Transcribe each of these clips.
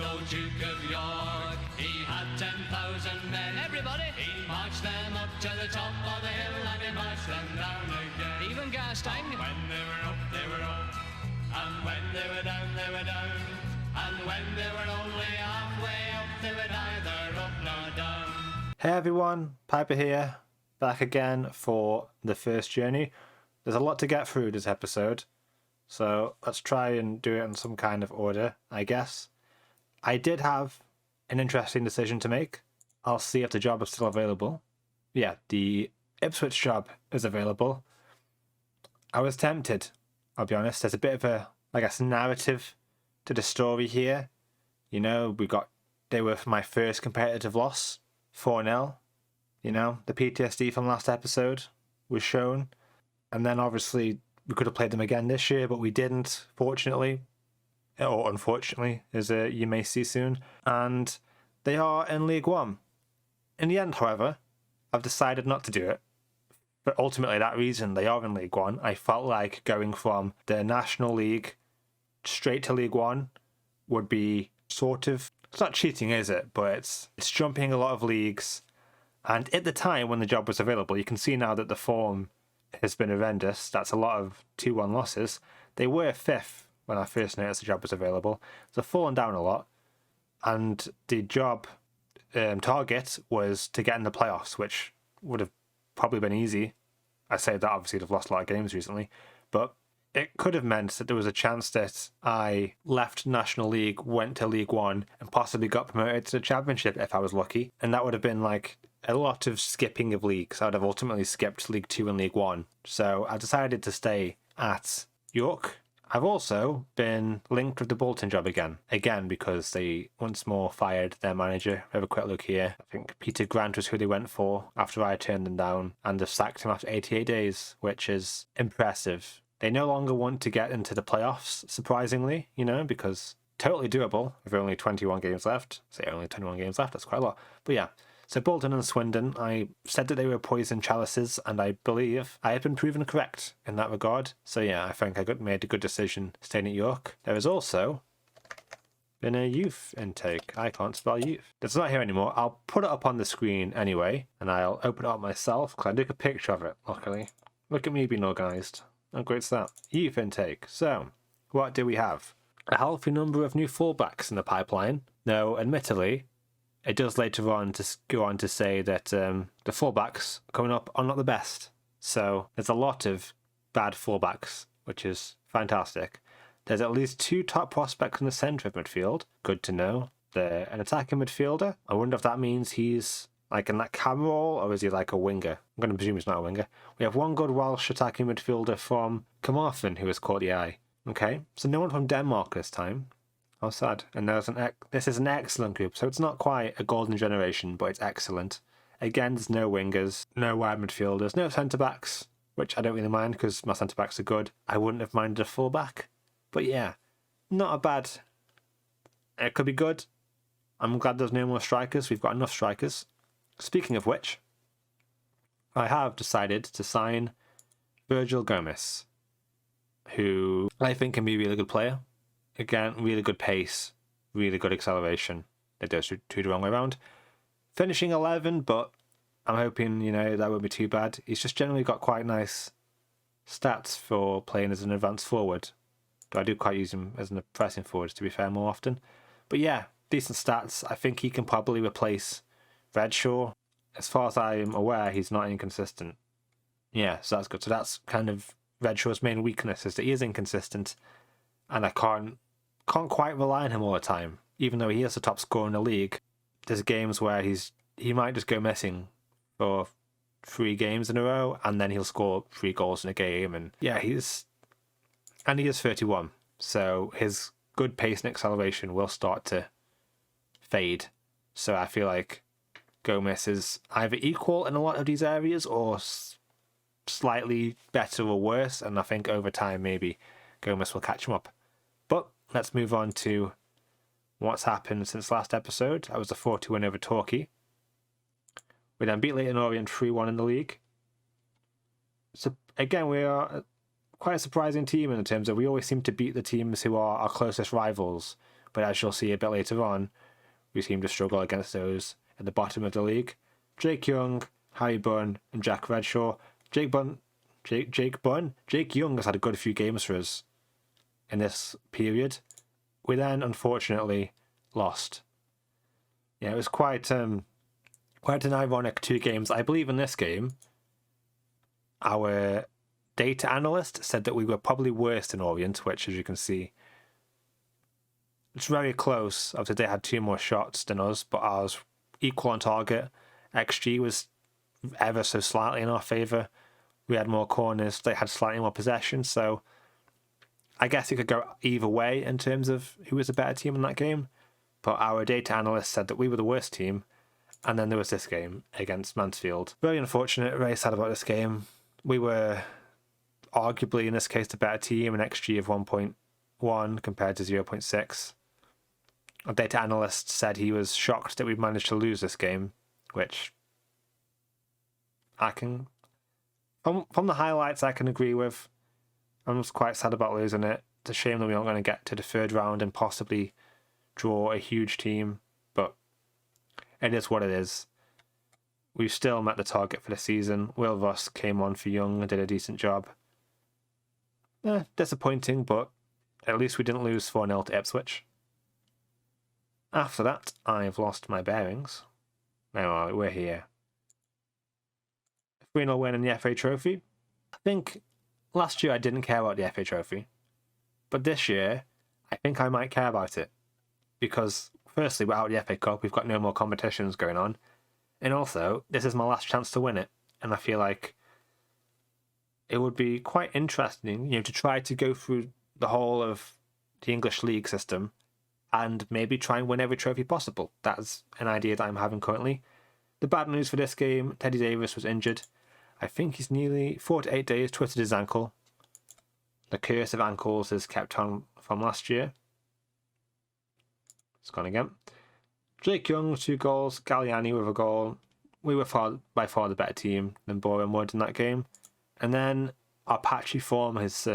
old Duke of York, he had 10,000 men. Everybody! He marched them up to the top of the hill and he marched them down again. Even Garstein. When they were up, they were up. And when they were down, they were down. And when they were only halfway up, they were neither up nor down. Hey everyone, Piper here, back again for the first journey. There's a lot to get through this episode, so let's try and do it in some kind of order, I guess. I did have an interesting decision to make. I'll see if the job is still available. Yeah, the Ipswich job is available. I was tempted, I'll be honest. There's a bit of a, narrative to the story here. You know, they were my first competitive loss, 4-0. You know, the PTSD from last episode was shown. And then obviously we could have played them again this year, but we didn't, fortunately. Or unfortunately, as you may see soon. And they are in League One. In the end, however, I've decided not to do it. But ultimately, that reason they are in League One, I felt like going from the National League straight to League One would be sort of, it's not cheating, is it? But it's jumping a lot of leagues. And at the time when the job was available, you can see now that the form has been horrendous. That's a lot of 2-1 losses. They were fifth when I first noticed the job was available. So they've fallen down a lot. And the job target was to get in the playoffs, which would have probably been easy. I say that obviously they've lost a lot of games recently, but it could have meant that there was a chance that I left National League, went to League One, and possibly got promoted to the Championship if I was lucky. And that would have been like a lot of skipping of leagues. I would have ultimately skipped League 2 and League 1. So I decided to stay at York. I've also been linked with the Bolton job again because they once more fired their manager. We have a quick look here. I think Peter Grant was who they went for after I turned them down, and they've sacked him after 88 days, which is impressive. They no longer want to get into the playoffs, surprisingly, because totally doable with only 21 games left. Say only 21 games left, that's quite a lot. But yeah. So Bolton and Swindon, I said that they were poison chalices, and I believe I have been proven correct in that regard. So yeah, I think I made a good decision staying at York. There has also been a youth intake. I can't spell youth. It's not here anymore. I'll put it up on the screen anyway, and I'll open it up myself, because I took a picture of it, luckily. Look at me being organised. How great's that? Youth intake. So, what do we have? A healthy number of new fullbacks in the pipeline. Now, admittedly, it does later on to go on to say that the fullbacks coming up are not the best. So there's a lot of bad fullbacks, which is fantastic. There's at least 2 top prospects in the centre of midfield. Good to know. They're an attacking midfielder. I wonder if that means he's like in that cam role, or is he like a winger? I'm going to presume he's not a winger. We have one good Welsh attacking midfielder from Carmarthen who has caught the eye. Okay, so no one from Denmark this time. How sad. And this is an excellent group, so it's not quite a golden generation, but it's excellent. Again, there's no wingers, no wide midfielders, no centre-backs, which I don't really mind because my centre-backs are good. I wouldn't have minded a full-back. But yeah, not a bad. It could be good. I'm glad there's no more strikers. We've got enough strikers. Speaking of which, I have decided to sign Virgil Gomez, who I think can be a really good player. Again, really good pace, really good acceleration. It does two the wrong way around. Finishing 11, but I'm hoping, that won't be too bad. He's just generally got quite nice stats for playing as an advanced forward. Though I do quite use him as a pressing forward, to be fair, more often. But yeah, decent stats. I think he can probably replace Redshaw. As far as I'm aware, he's not inconsistent. Yeah, so that's good. So that's kind of Redshaw's main weakness, is that he is inconsistent. And I can't quite rely on him all the time. Even though he is the top scorer in the league, there's games where he might just go missing for 3 games in a row, and then he'll score 3 goals in a game. And yeah, he is 31, so his good pace and acceleration will start to fade. So I feel like Gomez is either equal in a lot of these areas or slightly better or worse, and I think over time maybe Gomez will catch him up. But let's move on to what's happened since last episode. That was a 4-2 win over Torquay. We then beat Leyton Orient 3-1 in the league. So again, we are quite a surprising team in terms of we always seem to beat the teams who are our closest rivals. but as you'll see a bit later on, we seem to struggle against those at the bottom of the league. Jake Young, Harry Bunn, and Jack Redshaw. Jake Young has had a good few games for us in this period. We then, unfortunately, lost. Yeah, it was quite an ironic 2 games. I believe in this game, our data analyst said that we were probably worse than Orient, which, as you can see, it's very close. Obviously, they had 2 more shots than us, but ours equal on target. XG was ever so slightly in our favour. We had more corners. They had slightly more possession. So I guess it could go either way in terms of who was a better team in that game. But our data analyst said that we were the worst team. And then there was this game against Mansfield. Very unfortunate, very sad about this game. We were arguably, in this case, the better team, an XG of 1.1 compared to 0.6. Our data analyst said he was shocked that we managed to lose this game, which I can, from the highlights, I can agree with. I'm just quite sad about losing it. It's a shame that we aren't going to get to the 3rd round and possibly draw a huge team, but it is what it is. We've still met the target for the season. Will Voss came on for Young and did a decent job. Disappointing, but at least we didn't lose 4-0 to Ipswich. After that, I've lost my bearings. Now we're here. 3-0 win in the FA Trophy. I think last year I didn't care about the FA Trophy, but this year I think I might care about it. Because firstly, without the FA Cup, we've got no more competitions going on. And also, this is my last chance to win it. And I feel like it would be quite interesting, to try to go through the whole of the English league system and maybe try and win every trophy possible. That's an idea that I'm having currently. The bad news for this game, Teddy Davis was injured. I think he's nearly 4 to 8 days, twisted his ankle. The curse of ankles is kept on from last year. It's gone again. Jake Young with 2 goals, Galliani with a goal. We were by far the better team than Boreham Wood in that game. And then our patchy form is,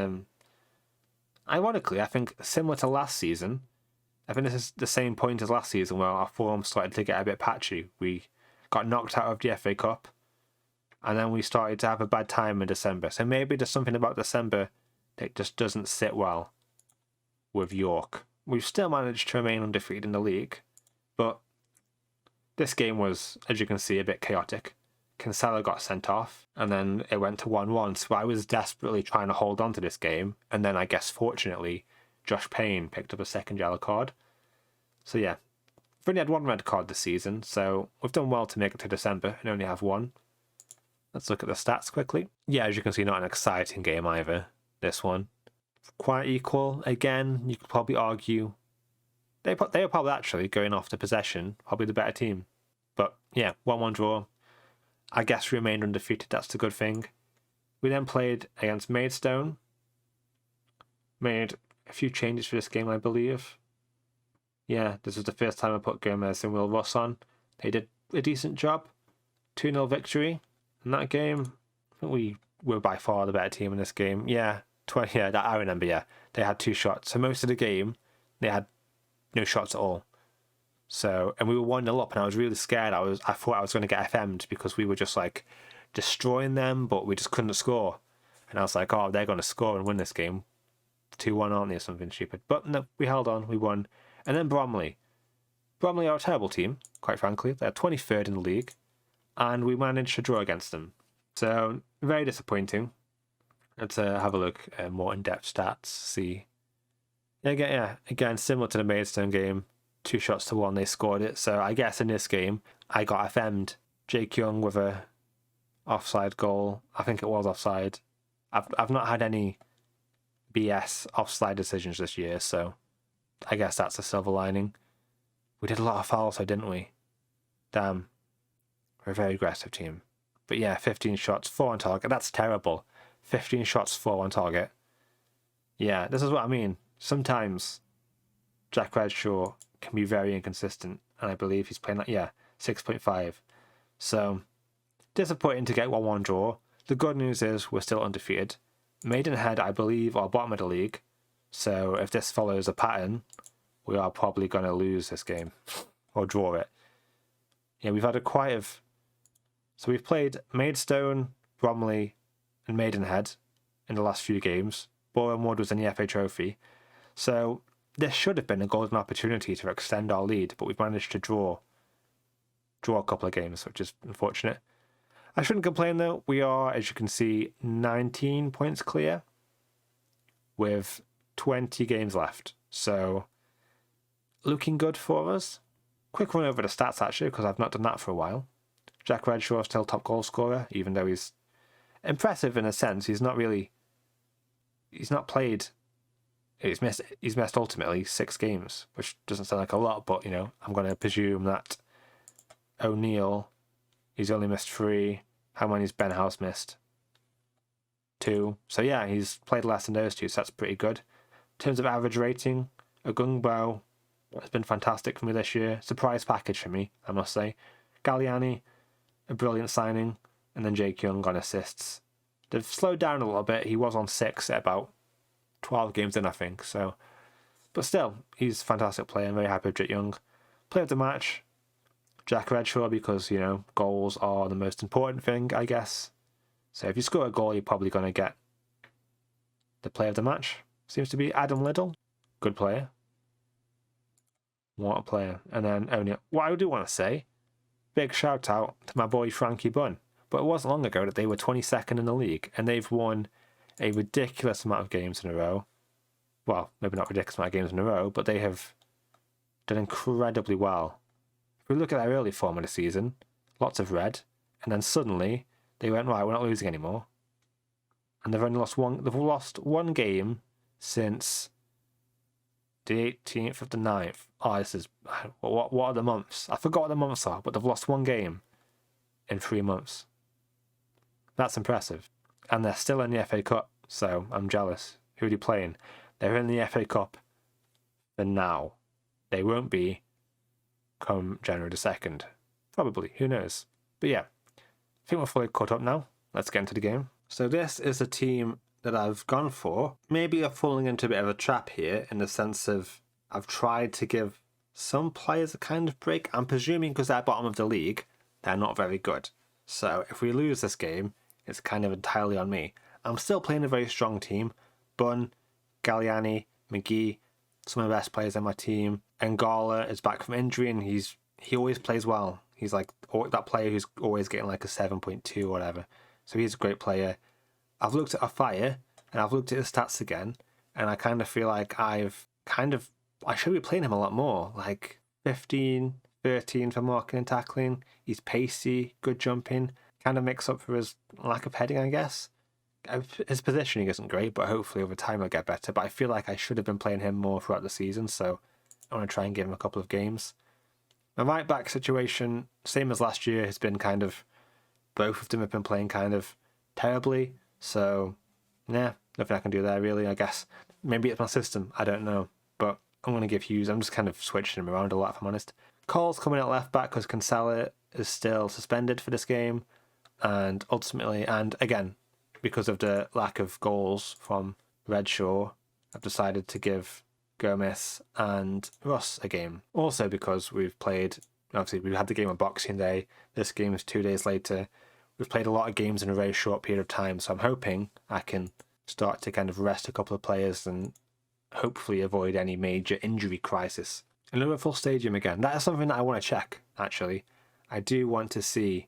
ironically, I think similar to last season. I think this is the same point as last season where our form started to get a bit patchy. We got knocked out of the FA Cup and then we started to have a bad time in December. So maybe there's something about December that just doesn't sit well with York. We've still managed to remain undefeated in the league, but this game was, as you can see, a bit chaotic. Kinsella got sent off, and then it went to 1-1, so I was desperately trying to hold on to this game, and then I guess fortunately, Josh Payne picked up a 2nd yellow card. So yeah, we've only had 1 red card this season, so we've done well to make it to December and only have 1. Let's look at the stats quickly. Yeah, as you can see, not an exciting game either, this one. Quite equal. Again, you could probably argue they were probably actually going off the possession, probably the better team. But yeah, 1-1 draw. I guess we remained undefeated, that's the good thing. We then played against Maidstone. Made a few changes for this game, I believe. Yeah, this was the first time I put Gomez and Will Ross on. They did a decent job. 2-0 victory in that game. I think we were by far the better team in this game. Yeah, that I remember, yeah. They had 2 shots. So most of the game, they had no shots at all. So, and we were 1-0 up and I was really scared. I thought I was going to get FM'd because we were just like destroying them, but we just couldn't score. And I was like, oh, they're going to score and win this game. 2-1, aren't they, or something stupid. But no, we held on, we won. And then Bromley. Bromley are a terrible team, quite frankly. They're 23rd in the league. And we managed to draw against them. So, very disappointing. Let's have a look at more in-depth stats, see. Again, similar to the Maidstone game. 2 shots to 1, they scored it. So I guess in this game, I got FM'd. Jake Young with a offside goal. I think it was offside. I've not had any BS offside decisions this year, so I guess that's a silver lining. We did a lot of fouls, though, didn't we? Damn. We're a very aggressive team. But yeah, 15 shots, 4 on target. That's terrible. 15 shots, 4 on target. Yeah, this is what I mean. Sometimes Jack Redshaw can be very inconsistent, and I believe he's playing 6.5. So, disappointing to get 1-1 draw. The good news is we're still undefeated. Maidenhead, I believe, are bottom of the league, so if this follows a pattern, we are probably going to lose this game or draw it. Yeah, we've had so we've played Maidstone, Bromley, and Maidenhead in the last few games. Boreham Wood was in the FA Trophy. So this should have been a golden opportunity to extend our lead, but we've managed to draw a couple of games, which is unfortunate. I shouldn't complain though. We are, as you can see, 19 points clear with 20 games left. So looking good for us. Quick run over the stats actually, because I've not done that for a while. Jack Redshaw still top goal scorer, even though he's impressive in a sense. He's not played. He's missed ultimately 6 games, which doesn't sound like a lot, but I'm going to presume that O'Neill, he's only missed 3. How many's Ben House missed? 2. So yeah, he's played less than those 2, so that's pretty good. In terms of average rating, Ogungbo has been fantastic for me this year. Surprise package for me, I must say. Galliani, a brilliant signing, and then Jake Young on assists. They've slowed down a little bit. He was on 6 at about 12 games in, I think. So, but still, he's a fantastic player. I'm very happy with Jake Young. Player of the match, Jack Redshaw, because, goals are the most important thing, I guess. So if you score a goal, you're probably going to get the player of the match. Seems to be Adam Liddell. Good player. What a player. And then O'Neill. What I do want to say, big shout out to my boy Frankie Bunn. But it wasn't long ago that they were 22nd in the league, and they've won a ridiculous amount of games in a row. Well, maybe not ridiculous amount of games in a row, but they have done incredibly well. If we look at their early form of the season, lots of red, and then suddenly they went, right, we're not losing anymore. And they've lost one game since the 18th of the 9th. Oh, this is... What are the months? I forgot what the months are, but they've lost one game in 3 months. That's impressive. And they're still in the FA Cup, so I'm jealous. Who are they playing? They're in the FA Cup for now. They won't be come January the 2nd. Probably, who knows? But yeah, I think we're fully caught up now. Let's get into the game. So this is a team that I've gone for. Maybe I'm falling into a bit of a trap here in the sense of I've tried to give some players a kind of break. I'm presuming because they're bottom of the league, they're not very good. So if we lose this game, it's kind of entirely on me. I'm still playing a very strong team. Bunn, Galliani, McGee, some of the best players on my team. Ngala is back from injury and he always plays well. He's like that player who's always getting like a 7.2 or whatever. So he's a great player. I've looked at Afire and I've looked at his stats again, and I kind of feel like I should be playing him a lot more. Like 15, 13 for marking and tackling. He's pacey, good jumping. Kind of makes up for his lack of heading, I guess. His positioning isn't great, but hopefully over time he'll get better. But I feel like I should have been playing him more throughout the season, so I want to try and give him a couple of games. My right back situation, same as last year, has been kind of... Both of them have been playing kind of terribly, so yeah, nothing I can do there really, I guess. Maybe it's my system, I don't know. But I'm going to give Hughes, I'm just kind of switching him around a lot if I'm honest. Cole's coming at left back because Cancella is still suspended for this game. And ultimately, and again, because of the lack of goals from Redshaw, I've decided to give Gomez and Ross a game. Also because we've had the game on Boxing Day. This game is 2 days later. We've played a lot of games in a very short period of time, so I'm hoping I can start to kind of rest a couple of players and hopefully avoid any major injury crisis. A Liverpool Stadium again. That is something that I want to check, actually. I do want to see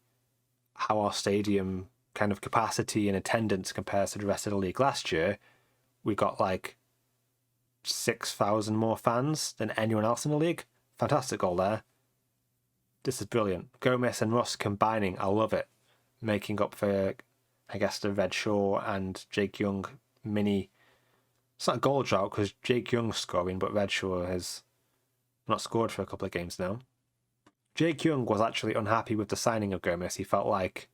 how our stadium kind of capacity and attendance compares to the rest of the league. Last year, we got like 6,000 more fans than anyone else in the league. Fantastic goal there. This is brilliant. Gomez and Ross combining, I love it. Making up for, I guess, the Redshaw and Jake Young mini... It's not a goal drought because Jake Young's scoring, but Redshaw has not scored for a couple of games now. Jake Young was actually unhappy with the signing of Gomez. He felt like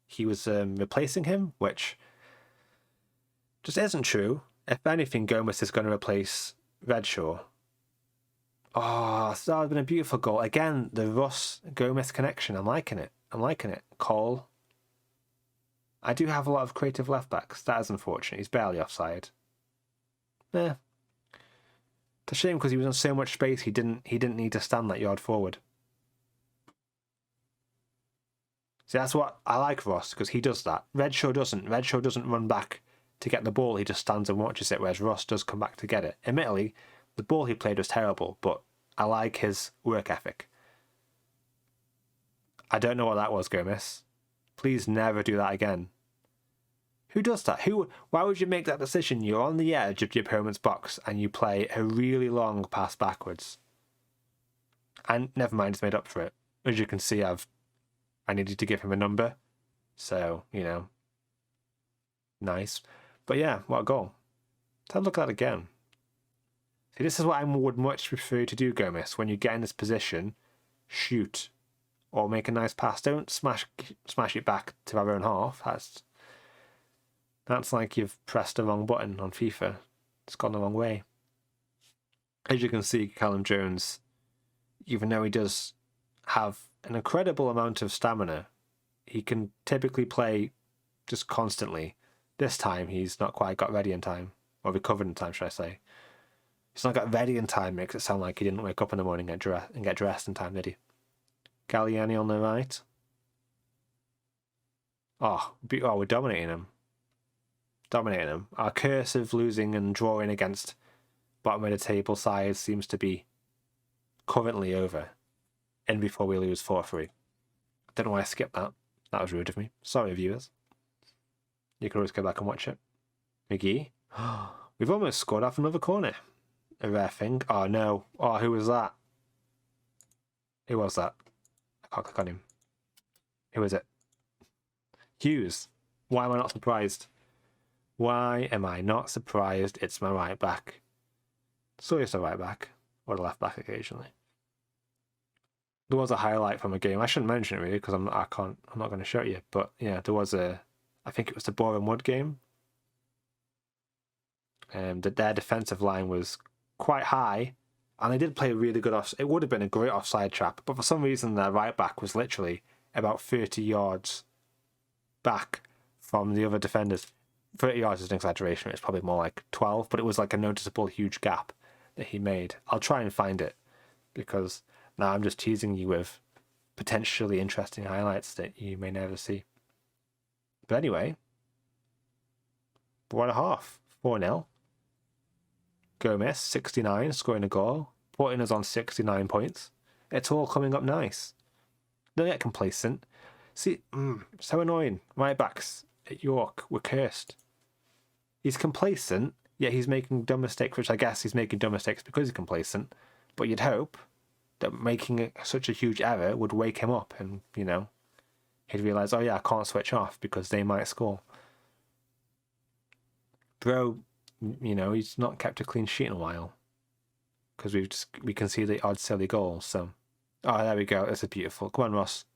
he was replacing him, which just isn't true. If anything, Gomez is going to replace Redshaw. Oh, that would have been a beautiful goal. Again, the Russ-Gomez connection. I'm liking it. Cole. I do have a lot of creative left-backs. That is unfortunate. He's barely offside. It's a shame because he was on so much space he didn't need to stand that yard forward. See, that's what I like Ross, because he does that. Redshaw doesn't. Redshaw doesn't run back to get the ball, he just stands and watches it, whereas Ross does come back to get it. Admittedly, the ball he played was terrible, but I like his work ethic. I don't know what that was, Gomez. Please never do that again. Who does that? Why would you make that decision? You're on the edge of your opponent's box and you play a really long pass backwards. And never mind, it's made up for it. As you can see, I needed to give him a number. So, nice. But yeah, what a goal. Let's have a look at that again. See, this is what I would much prefer to do, Gomez. When you get in this position, shoot. Or make a nice pass. Don't smash it back to our own half. That's like you've pressed the wrong button on FIFA. It's gone the wrong way. As you can see, Callum Jones, even though he does have an incredible amount of stamina, he can typically play just constantly. This time, he's not quite got ready in time. Or recovered in time, should I say. He's not got ready in time, makes it sound like he didn't wake up in the morning and get dressed in time, did he? Galliani on the right. We're dominating him. Our curse of losing and drawing against bottom of the table sides seems to be currently over. And before we lose 4-3. Don't know why I skipped that. That was rude of me. Sorry, viewers. You can always go back and watch it. McGee. We've almost scored off another corner. A rare thing. Oh no. Oh, who was that? Who was that? I can't click on him. Who is it? Hughes. Why am I not surprised? Why am I not surprised? It's my right back. So it's a right back. Or the left back occasionally. There was a highlight from a game. I shouldn't mention it really because I'm not going to show you. But yeah, there was I think it was the Boreham Wood game. Their defensive line was quite high, and they did play a really good It would have been a great offside trap, but for some reason their right back was literally about 30 yards back from the other defenders. 30 yards is an exaggeration. It's probably more like 12, but it was like a noticeable huge gap that he made. I'll try and find it because now I'm just teasing you with potentially interesting highlights that you may never see. But anyway, 4.5, 4-0. Gomez, 69, scoring a goal, putting us on 69 points. It's all coming up nice. Don't get complacent. See, so annoying. Right backs at York were cursed. He's complacent, yet he's making dumb mistakes, which I guess he's making dumb mistakes because he's complacent. But you'd hope that making such a huge error would wake him up and, he'd realise, oh yeah, I can't switch off because they might score. Bro, he's not kept a clean sheet in a while because we can see the odd silly goals. So, there we go. This is beautiful. Come on, Ross.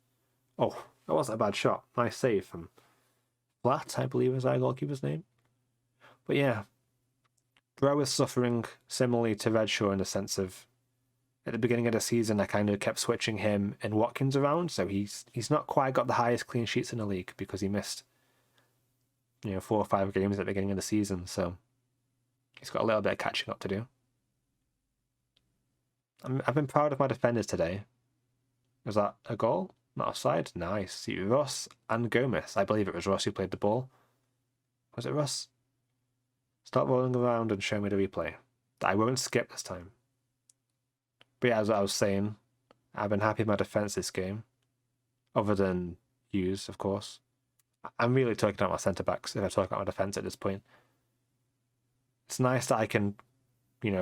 Oh, that wasn't a bad shot. Nice save from Flat, I believe is our goalkeeper's name. But yeah, Bro is suffering similarly to Redshaw in the sense of at the beginning of the season I kind of kept switching him and Watkins around, so he's not quite got the highest clean sheets in the league because he missed 4 or 5 games at the beginning of the season, so he's got a little bit of catching up to do. I've been proud of my defenders today. Was that a goal? Not offside? Nice. See, Russ and Gomez. I believe it was Russ who played the ball. Was it Russ? Stop rolling around and show me the replay. I won't skip this time. But yeah, as I was saying, I've been happy with my defence this game. Other than Hughes, of course. I'm really talking about my centre-backs if I talk about my defence at this point. It's nice that I can,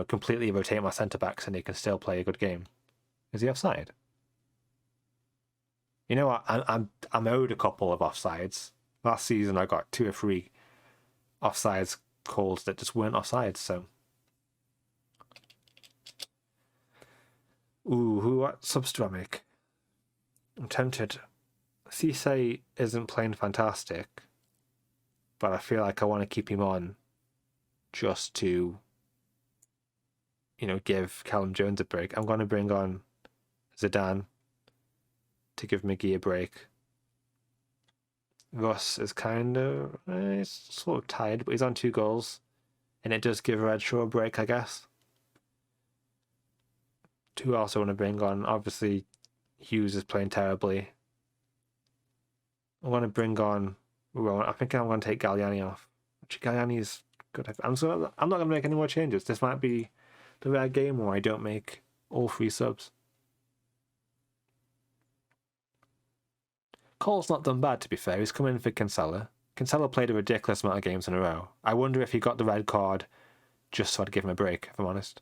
completely rotate my centre-backs and they can still play a good game. Is he offside? You know what? I'm owed a couple of offsides. Last season I got 2 or 3 offsides calls that just weren't offsides, so. Ooh, what subs do I make? I'm tempted. Cisse isn't playing fantastic, but I feel like I want to keep him on just to, give Callum Jones a break. I'm going to bring on Zidane to give McGee a break. Russ is he's sort of tired, but he's on 2 goals, and it does give Redshaw a break, I guess. who else I want to bring on? Obviously, Hughes is playing terribly. I want to bring on... Well, I think I'm going to take Galliani off. Actually, Galliani is good. I'm not going to make any more changes. This might be the rare game where I don't make all 3 subs. Cole's not done bad, to be fair. He's come in for Kinsella. Kinsella played a ridiculous amount of games in a row. I wonder if he got the red card just so I'd give him a break, if I'm honest.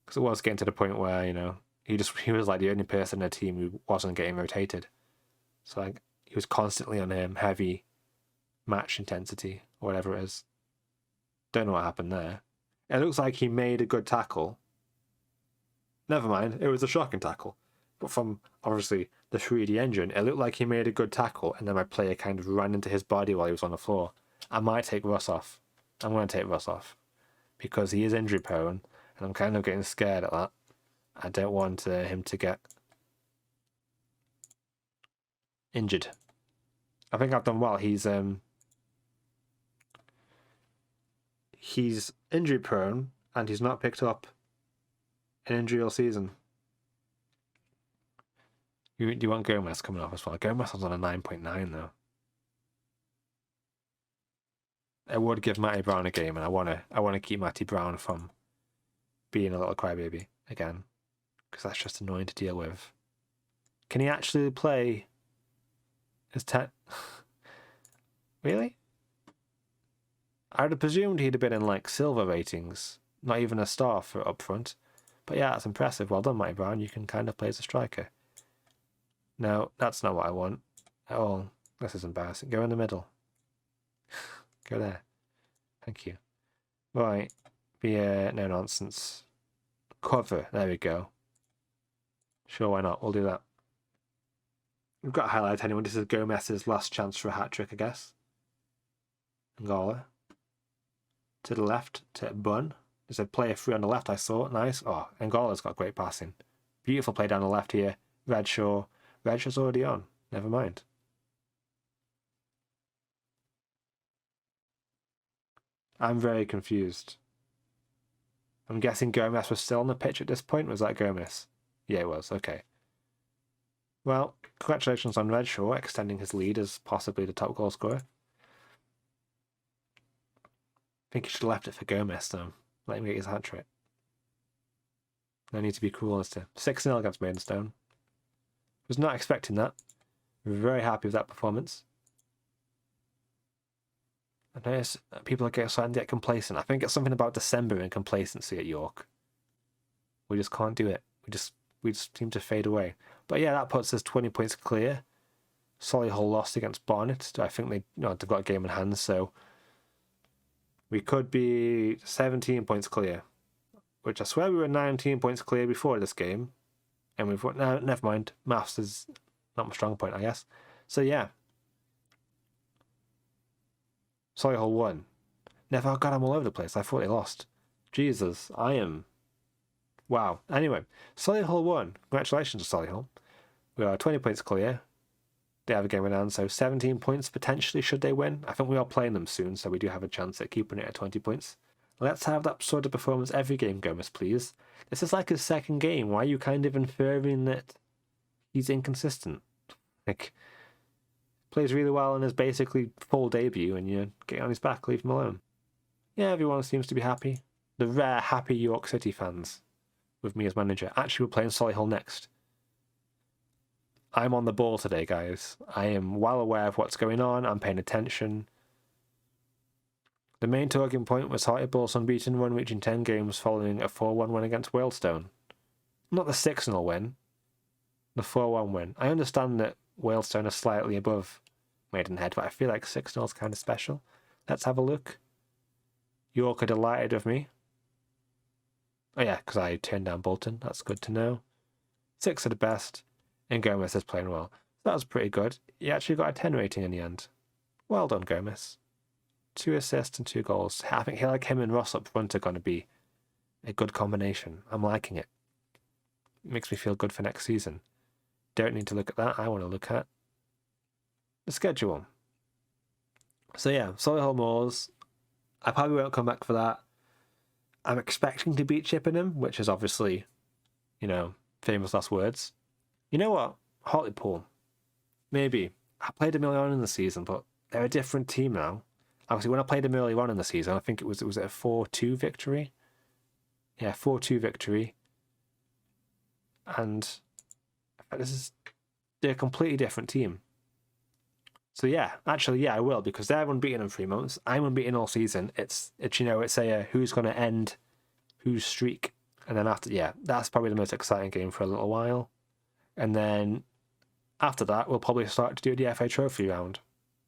Because it was getting to the point where, you know, he was like the only person in the team who wasn't getting rotated. So like, he was constantly on heavy match intensity, or whatever it is. Don't know what happened there. It looks like he made a good tackle. Never mind, it was a shocking tackle. But from, obviously, the 3D engine, it looked like he made a good tackle, and then my player kind of ran into his body while he was on the floor. I might take Russ off. I'm going to take Russ off. Because he is injury prone, and I'm kind of getting scared at that. I don't want him to get injured. I think I've done well. He's injury prone, and he's not picked up an injury all season. Do you want Gomez coming off as well? Gomez was on a 9.9 though. I would give Matty Brown a game, and I want to keep Matty Brown from being a little crybaby again, because that's just annoying to deal with. Can he actually play his 10? Really? I'd have presumed he'd have been in like silver ratings, not even a star for up front. But yeah, that's impressive. Well done, Matty Brown. You can kind of play as a striker. No, that's not what I want at all. This is embarrassing. Go in the middle. Go there. Thank you. Right. No nonsense. Cover. There we go. Sure, why not? We'll do that. We've got to highlight anyone. This is Gomez's last chance for a hat-trick, I guess. Angola. To the left, to Bun. There's a player free on the left, I saw. Nice. Oh, Angola's got great passing. Beautiful play down the left here. Redshaw's already on. Never mind. I'm very confused. I'm guessing Gomez was still on the pitch at this point. Was that Gomez? Yeah, it was. Okay. Well, congratulations on Redshaw extending his lead as possibly the top goal scorer. I think he should have left it for Gomez, though. Let him get his hat-trick. No need to be cruel as to 6-0 against Maidstone. Was not expecting that. Very happy with that performance. I notice people are starting to get complacent. I think it's something about December and complacency at York. We just can't do it. We just seem to fade away. But yeah, that puts us 20 points clear. Solihull lost against Barnet. I think they've got a game in hand, so we could be 17 points clear. Which I swear we were 19 points clear before this game. And no, never mind. Maths is not my strong point, I guess. So yeah. Solihull won. Oh god, I'm all over the place. I thought they lost. Jesus, I am... Wow. Anyway, Solihull won. Congratulations to Solihull. We are 20 points clear. They have a game in hand, so 17 points potentially should they win. I think we are playing them soon, so we do have a chance at keeping it at 20 points. Let's have that sort of performance every game, Gomez, please. This is like his second game. Why are you kind of inferring that he's inconsistent? Like, plays really well in his basically full debut, and you get on his back, leave him alone. Yeah, everyone seems to be happy. The rare happy York City fans with me as manager. Actually, we're playing Solihull next. I'm on the ball today, guys. I am well aware of what's going on. I'm paying attention. The main talking point was Hartlepool's unbeaten run, reaching 10 games following a 4-1 win against Wealdstone. Not the 6-0 win. The 4-1 win. I understand that Wealdstone are slightly above Maidenhead, but I feel like 6-0 is kind of special. Let's have a look. York are delighted with me. Oh yeah, because I turned down Bolton. That's good to know. 6 are the best, and Gomez is playing well. That was pretty good. He actually got a 10 rating in the end. Well done, Gomez. 2 assists and 2 goals. I think him and Ross up front are going to be a good combination. I'm liking it. It makes me feel good for next season. Don't need to look at that. I want to look at the schedule. So yeah, Solihull Moors. I probably won't come back for that. I'm expecting to beat Chippenham, which is obviously famous last words. You know what? Hartlepool. Maybe. I played them early on in the season, but they're a different team now. Obviously, when I played them earlier on in the season, I think it was a 4-2 victory. Yeah, 4-2 victory. And they're a completely different team. So yeah, actually, I will, because they're unbeaten in 3 months. I'm unbeaten all season. It's a who's going to end whose streak. And then after, that's probably the most exciting game for a little while. And then after that, we'll probably start to do the FA Trophy round.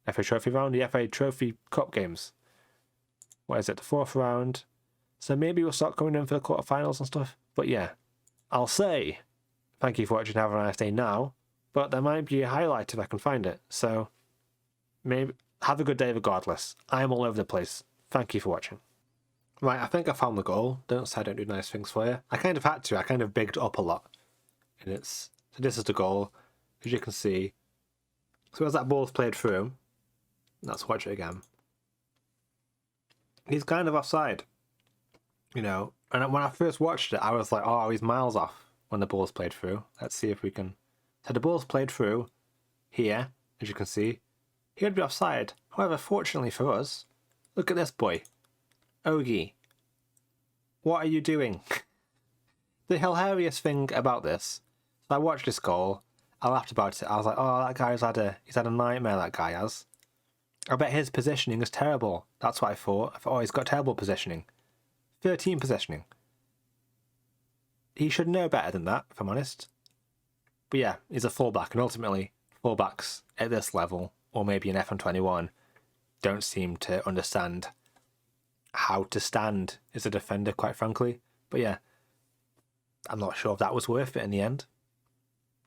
The FA Trophy Cup games. What is it, the 4th round? So maybe we'll start coming in for the quarterfinals and stuff. But yeah, I'll say thank you for watching, have a nice day now. But there might be a highlight if I can find it. So maybe have a good day regardless. I'm all over the place. Thank you for watching. Right, I think I found the goal. Don't say I don't do nice things for you. I kind of had to. I kind of bigged it up a lot. And so this is the goal, as you can see. So as that ball's played through, let's watch it again. He's kind of offside, And when I first watched it, I was like, oh, he's miles off when the ball's played through. Let's see if we can. So the ball's played through here, as you can see. He would be offside. However, fortunately for us, look at this boy. Ogie. What are you doing? The hilarious thing about this, so I watched this goal, I laughed about it. I was like, oh, that guy's had a nightmare, that guy has. I bet his positioning is terrible. That's what I thought. I thought, oh, he's got terrible positioning. 13 positioning. He should know better than that, if I'm honest. But yeah, he's a fullback, and ultimately, fullbacks at this level, or maybe in FM21, don't seem to understand how to stand as a defender, quite frankly. But yeah, I'm not sure if that was worth it in the end.